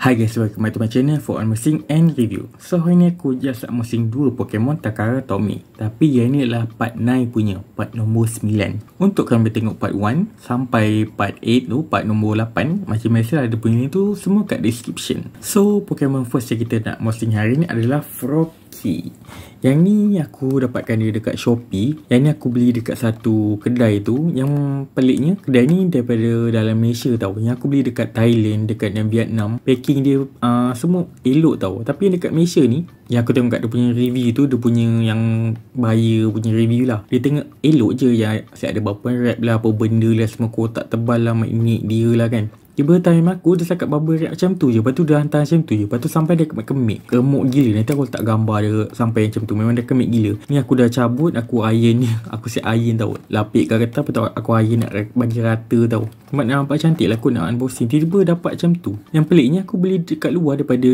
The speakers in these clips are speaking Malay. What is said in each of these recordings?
Hi guys, welcome back to my channel for unboxing and review. So hari ni aku just unboxing 2 Pokemon Takara Tomy. Tapi yang ni adalah part 9 punya, part nombor 9. Untuk kalian boleh tengok part 1 sampai part 8 tu, part nombor 8. Macam biasa ada punya ni tu semua kat description. So Pokemon first yang kita nak unboxing hari ni adalah Froakie. Yang ni aku dapatkan dia dekat Shopee. Yang ni aku beli dekat satu kedai tu. Yang peliknya kedai ni daripada dalam Malaysia tau. Yang aku beli dekat Thailand, dekat yang Vietnam. Packing dia semua elok tau. Tapi yang dekat Malaysia ni, yang aku tengok kat dia punya review tu, dia punya yang buyer punya review lah, dia tengok elok je. Yang ada bubble wrap lah, apa benda lah, semua kotak tebal lah, magnet dia lah kan. Tiba time aku dia cakap bubble wrap macam tu je. Lepas tu dia hantar macam tu je. Lepas tu sampai dia kemik. Kemuk gila. Nanti aku letak gambar dia sampai macam tu. Memang dia kemik gila. Ni aku dah cabut. Aku iron ni. Aku siap iron tau. Lapik kat kertas. Lepas tu aku iron nak bagi rata tau. Sebab nampak cantik lah aku nak unboxing. Tiba-tiba dapat macam tu. Yang peliknya aku beli dekat luar daripada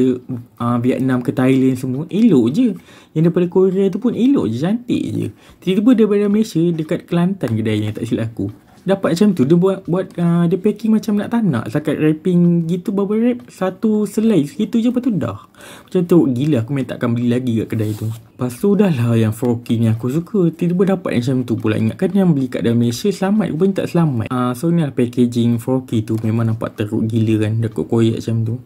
Vietnam ke Thailand semua. Elok je. Yang daripada Korea tu pun elok je. Cantik je. Tiba-tiba daripada Malaysia dekat Kelantan kedainya tak silap aku. Dapat macam tu. Dia buat dia packing macam nak tak nak. Sakat wrapping gitu, bubble wrap satu selai segitu je. Lepas tu dah macam tu. Gila, aku memang takkan beli lagi kat kedai tu. Lepas tu dah lah yang Froakie ni aku suka. Tiba-tiba dapat macam tu pula. Ingatkan yang beli kat dalam Malaysia selamat. Rupanya tak selamat. So ni lah packaging Froakie tu. Memang nampak teruk gila kan. Dekat koyak macam tu.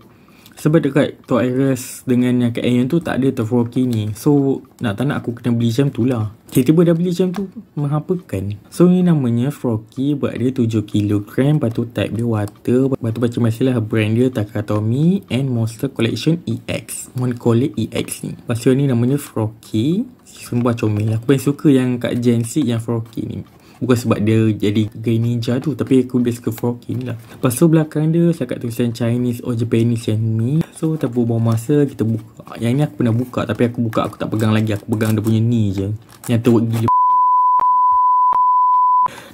Sebab dekat Toys R Us dengan yang kat Aeon tu tak ada tu Froakie ni. So nak tak nak aku kena beli macam tu lah. Tiba-tiba dah beli macam tu, menghapakan. So ni namanya Froakie, berat dia 7kg. Lepas tu type dia water. Lepas tu baca masalah brand dia Takara Tomy and Monster Collection EX, Moncolate EX ni. Lepas tu ni namanya Froakie. Sumpah comel. Aku paling suka yang kat Gen 6 yang Froakie ni. Bukan sebab dia jadi gay ninja tu, tapi aku lebih suka Froakie ni lah. Lepas tu belakang dia cakap tulisan Chinese or Japanese yang ni. So tak buang masa, kita buka. Yang ni aku pernah buka, tapi aku buka aku tak pegang lagi. Aku pegang dia punya ni je. Yang teruk gila.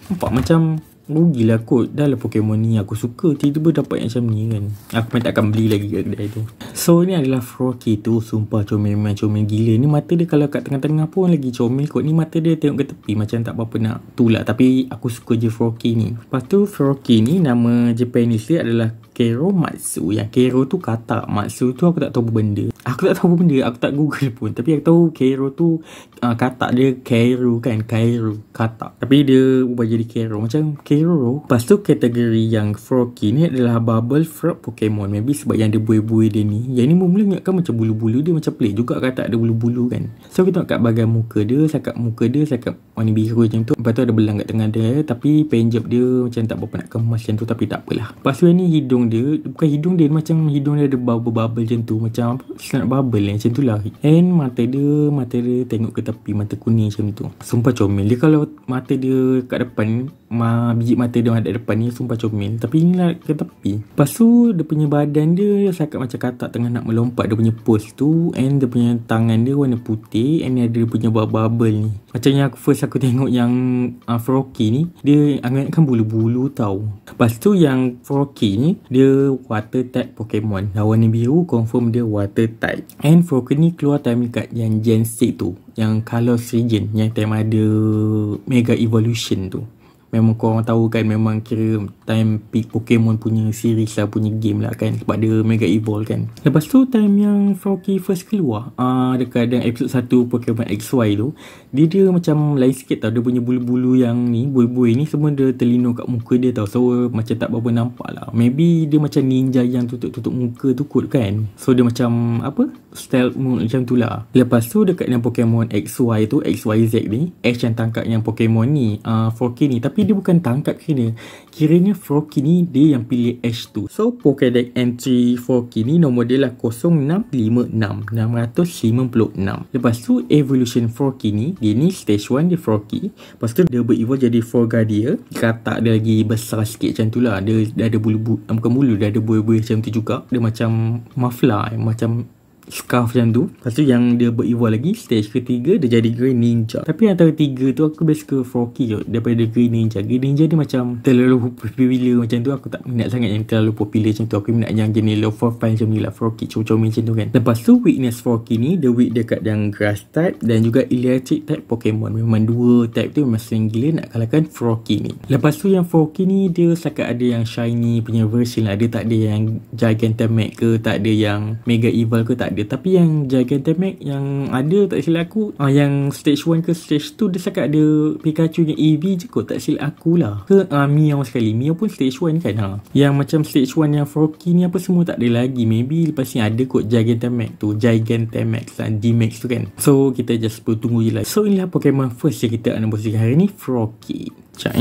Nampak macam rugilah kot. Dah lah Pokemon ni aku suka. Tiba-tiba dapat yang macam ni kan. Aku memang takkan beli lagi kat kedai tu. So ni adalah Froakie tu. Sumpah comel, memang comel gila. Ni mata dia kalau kat tengah-tengah pun lagi comel kot. Ni mata dia tengok ke tepi macam tak apa-apa nak tulak. Tapi aku suka je Froakie ni. Lepas tu Froakie ni nama Japanese dia adalah Keromatsu. Yang Kero tu kata, Matsu tu aku tak tahu apa benda. Aku tak tahu apa benda. Aku tak google pun. Tapi aku tahu Kero tu kata dia Kairu kan. Kairu kata. Tapi dia ubah jadi Kero. Macam Kero. Lepas tu kategori yang Froakie ni adalah Bubble Frog Pokemon. Maybe sebab yang dia buih-buih dia ni. Yang ni mula ingatkan macam bulu-bulu dia macam pelik juga kata ada bulu-bulu kan. So kita tengok kat bahagian muka dia. Cakap muka dia cakap warna biru macam tu. Lepas tu ada belang kat tengah dia. Tapi penjab dia macam tak apa nak kemas macam tu. Tapi tak apalah. Lepas tu yang ni hidung dia. Bukan hidung dia. Macam hidung dia ada bubble-bubble macam tu. Macam apa? Snap bubble macam tu lah. And mata dia tengok ke tepi. Mata kuning macam tu. Sumpah comel. Dia kalau mata dia kat depan, biji mata dia ada depan ni, sumpah comel. Tapi inilah ke tepi. Lepas tu dia punya badan dia cakap macam katak tengah nak melompat. Dia punya pose tu. And dia punya tangan dia warna putih. And ada dia punya bubble ni. Macam yang first aku tengok yang Froakie ni, dia ingatkan bulu-bulu tau. Lepas tu yang Froakie ni, dia water type Pokemon. Warna biru confirm dia water type. And Froakie ni keluar time dekat yang Gen 6 tu, yang Kalos region, yang time ada Mega Evolution tu. Memang korang tahu kan, memang kira time peak Pokemon punya series lah, punya game lah kan. Sebab dia Mega Evolve kan. Lepas tu time yang Froakie first keluar, dekat dalam episode 1 Pokemon XY tu, dia macam lain sikit tau. Dia punya bulu-bulu yang ni, buih-buih ni semua dia terlindung kat muka dia tau. So macam tak berapa nampak lah. Maybe dia macam ninja yang tutup-tutup muka tu kot kan. So dia macam apa, stealth mode macam tu lah. Lepas tu dekat yang Pokemon XY tu, XYZ ni, Ash yang tangkap yang Pokemon ni, Froakie ni. Tapi dia bukan tangkap kiranya Froakie ni dia yang pilih Ash tu. So Pokédex entry Froakie ni nombor dia lah 0656 656. Lepas tu evolution Froakie ni, dia ni stage 1 dia Froakie. Lepas tu dia berevolve jadi Frogadier. Katak dia lagi besar sikit macam tu lah. Dia ada bulu-bulu, bukan bulu, dia ada buih-buih macam tu juga. Dia macam muffler, macam scarf macam tu. Lepas tu yang dia berevolve lagi, stage ketiga dia jadi Green Ninja. Tapi antara tiga tu aku best suka Froakie kot daripada Green Ninja. Green Ninja dia macam terlalu popular macam tu. Aku tak minat sangat yang terlalu popular macam tu. Aku minat yang jenis low profile macam ni lah, Froakie comel macam tu kan. Lepas tu weakness Froakie ni, dia weak dekat yang grass type dan juga electric type Pokemon. Memang dua type tu memang sering gila nak kalahkan Froakie ni. Lepas tu yang Froakie ni dia setakat ada yang shiny punya version lah. Dia tak ada yang Gigantamax ke, tak ada yang Mega Evil ke, tak ada. Tapi yang Gigantamax yang ada tak silap aku, yang stage 1 ke stage 2 dia setakat ada Pikachu yang EV je kot, tak silap aku lah. Ke Meow sekali. Meow pun stage 1 kan. Yang macam stage 1 yang Froakie ni apa semua tak ada lagi. Maybe lepas ni ada kot Gigantamax tu, Gigantamax dan D-Max tu kan. So kita just perlu tunggu je lah. So inilah Pokemon first yang kita unboxing hari ni, Froakie. Tak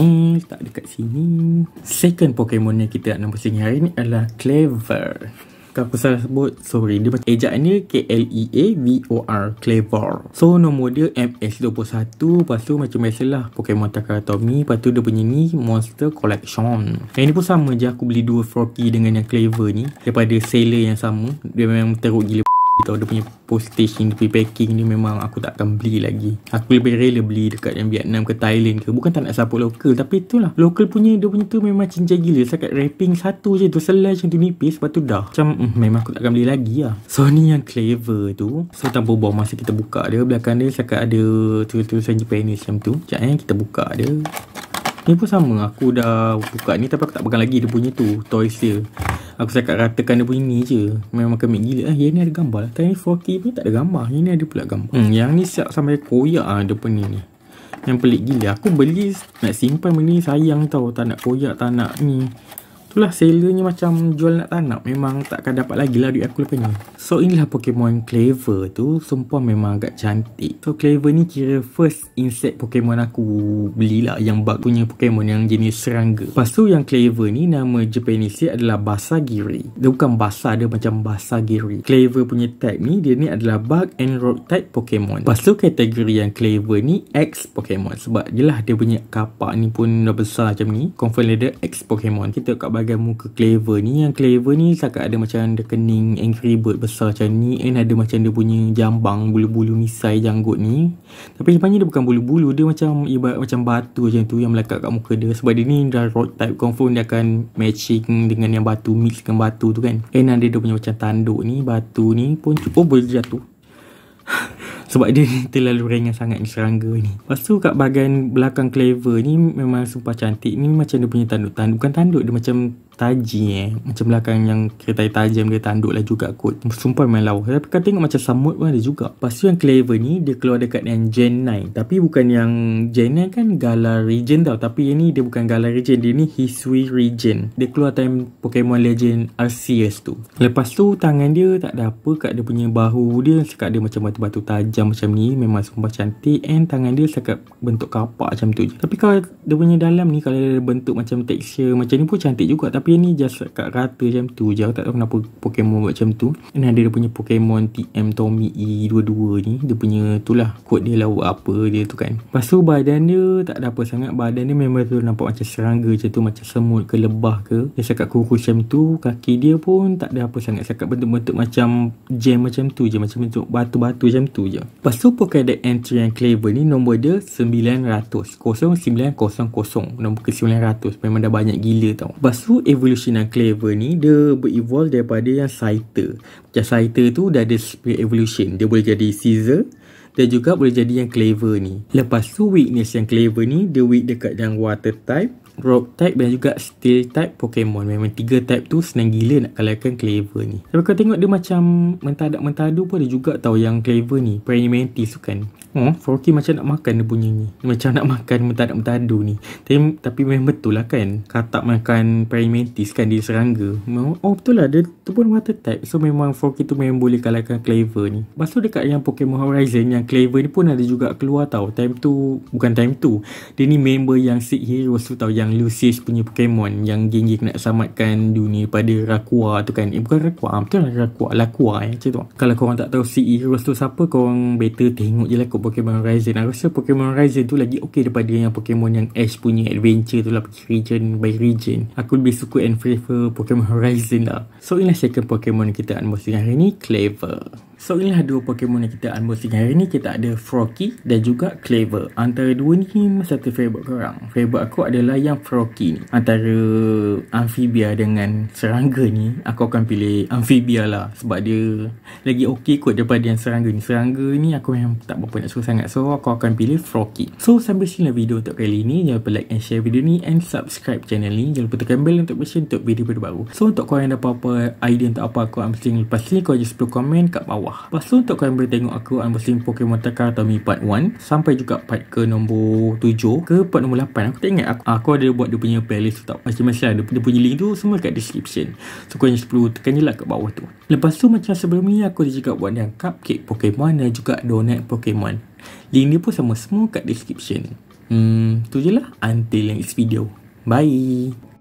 dekat sini. Second Pokemon yang kita nak unboxing hari ni adalah Kleavor. Kalau aku salah sebut, sorry. Dia macam ejaannya Kleavor, Kleavor. So nombor dia MS21. Lepas tu macam biasalah Pokemon Takatomi. Lepas tu dia punya ni Monster Collection. Yang ni pun sama je, aku beli dua Froakie dengan yang Kleavor ni daripada seller yang sama. Dia memang teruk gila tahu. Dia punya postage ni, dia punya packing ni memang aku tak akan beli lagi. Aku lebih rela beli dekat yang Vietnam ke Thailand ke. Bukan tak nak support lokal, tapi itulah lokal punya, dia punya tu memang cincai gila. Sekat wrapping satu je tu, selai macam tu nipis, lepas tu dah macam memang aku tak akan beli lagi lah. So ni yang Kleavor tu. So tanpa buang masa kita buka dia. Belakang dia sekat ada tulisan Japanese macam tu. Sekejap kita buka dia. Ni pun sama, aku dah buka ni tapi aku tak pegang lagi dia punya tu, toys dia. Aku cakap ratakan dia punya ni je. Memang kemik gila. Yang ni ada gambar lah. Tapi Froakie pun tak ada gambar. Yang ni ada pula gambar. Yang ni siap sampai koyak lah dia punya ni. Yang pelik gila. Aku beli nak simpan benda ni, sayang tau. Tak nak koyak, tak nak ni. Itulah sellernya macam jual nak tak nak. Memang takkan dapat lagi lah duit aku lepas ni. So inilah Pokemon Kleavor tu. Sumpah memang agak cantik. So Kleavor ni kira first insect Pokemon aku belilah. Yang bug punya Pokemon yang jenis serangga. Lepas tu yang Kleavor ni nama Japanese dia adalah Basagiri. Dia bukan Basa, dia macam Basagiri. Kleavor punya type ni, dia ni adalah bug and rock type Pokemon. Lepas tu kategori yang Kleavor ni X Pokemon. Sebab jelah dia punya kapak ni pun dah besar macam ni. Confirm dia X Pokemon. Kita kat bahagian muka Kleavor ni. Yang Kleavor ni setakat ada macam ada kening Angry Bird besar macam ni. And ada macam dia punya jambang, bulu-bulu misai janggut ni. Tapi sebenarnya dia bukan bulu-bulu. Dia macam ibarat macam batu macam tu yang melekat kat muka dia. Sebab dia ni dah rock type. Confirm dia akan matching dengan yang batu, mix dengan batu tu kan. And ada dia punya macam tanduk ni. Batu ni pun boleh jatuh. Sebab dia terlalu ringan sangat ni serangga ni. Lepas tu kat bahagian belakang Kleavor ni memang sumpah cantik. Ni macam dia punya tanduk-tanduk. Bukan tanduk, dia macam taji macam belakang yang kereta tajam dia tanduk lah juga kot. Sumpah memang lawa. Tapi kan tengok macam samut pun ada juga. Lepas tu yang Kleavor ni dia keluar dekat yang Gen 9. Tapi bukan yang Gen 9 kan Galar Region tau. Tapi yang ni dia bukan Galar Region. Dia ni Hisui Region. Dia keluar time Pokemon Legend Arceus tu. Lepas tu tangan dia tak ada apa. Kat dia punya bahu dia sekat dia macam batu-batu tajam macam ni. Memang sumpah cantik. And tangan dia sekat bentuk kapak macam tu je. Tapi kalau dia punya dalam ni, kalau dia bentuk macam tekstur macam ni pun cantik juga. Tapi yang ni just kat rata macam tu je. Aku tak tahu kenapa Pokemon buat macam tu. Dan ada dia punya Pokemon TM Tommy E22 ni. Dia punya tu lah kod dia lah apa dia tu kan. Lepas tu badan dia tak ada apa sangat. Badan dia memang tu nampak macam serangga macam tu. Macam semut ke lebah ke. Dia sekat kurus macam tu. Kaki dia pun tak ada apa sangat. Sekat bentuk-bentuk macam jam macam tu je. Macam bentuk batu-batu macam tu je. Lepas tu Pokédex entry yang Kleavor ni nombor dia 900. 0900. Nombor ke 900. Memang dah banyak gila tau. Lepas tu evolution yang Kleavor ni dia berevolve daripada yang Scyther. Macam Scyther tu dah ada spirit evolution. Dia boleh jadi Caesar dan juga boleh jadi yang Kleavor ni. Lepas tu weakness yang Kleavor ni dia weak dekat yang water type, rock type dan juga steel type Pokemon. Memang tiga type tu senang gila nak kalahkan Kleavor ni. Tapi kau tengok dia macam mentadak-mentadu pun ada juga tau yang Kleavor ni. Praying Mantis tu kan. Froakie macam nak makan dia punya ni. Macam nak makan mentadak-mentadu ni. Tapi memang betul lah kan. Katak makan Praying Mantis kan dia serangga. Betul lah dia tu pun water type. So memang Froakie tu memang boleh kalahkan Kleavor ni. Lepas tu dekat yang Pokemon Horizon yang Kleavor ni pun ada juga keluar tau. Time tu, bukan time tu. Dia ni member yang Seed Heroes tu tau. Yang Lucius punya Pokemon yang geng-geng nak selamatkan dunia pada Rakua tu kan. Bukan Rakua, betul lah Lakua macam tu. Kalau korang tak tahu Seed Heroes tu siapa, korang better tengok je lah kot Pokemon Horizon. Aku rasa Pokemon Horizon tu lagi okey daripada yang Pokemon yang Ash punya adventure tu lah, pergi region by region. Aku lebih suka and prefer Pokemon Horizon lah. So inilah second Pokemon kita unboxing hari ni, Kleavor. So inilah dua Pokemon yang kita unboxing hari ni. Kita ada Froakie dan juga Kleavor. Antara dua ni satu favourite korang. Favourite aku adalah yang Froakie ni. Antara Amphibia dengan serangga ni, aku akan pilih Amphibia lah. Sebab dia lagi okey kot daripada yang serangga ni. Serangga ni aku memang tak berapa nak suka sangat. So aku akan pilih Froakie. So sampai sini video untuk kali ni. Jangan lupa like and share video ni and subscribe channel ni. Jangan lupa tekan bell untuk bershare untuk video-video baru. So untuk korang yang ada apa-apa idea untuk apa aku unboxing lepas ni, korang just perlu komen kat bawah. Lepas tu untuk korang boleh tengok aku unboxing Pokemon Takar Tomy part 1 sampai juga part ke nombor 7 ke part nombor 8. Aku tak ingat aku ada buat dia punya playlist tau. Macam-macam ada dia punya link tu semua kat description. So korang just perlu tekan je lah kat bawah tu. Lepas tu macam sebelum ni aku juga buat yang cupcake Pokemon dan juga donut Pokemon. Link ni pun sama semua kat description. Tu je lah. Until next video. Bye.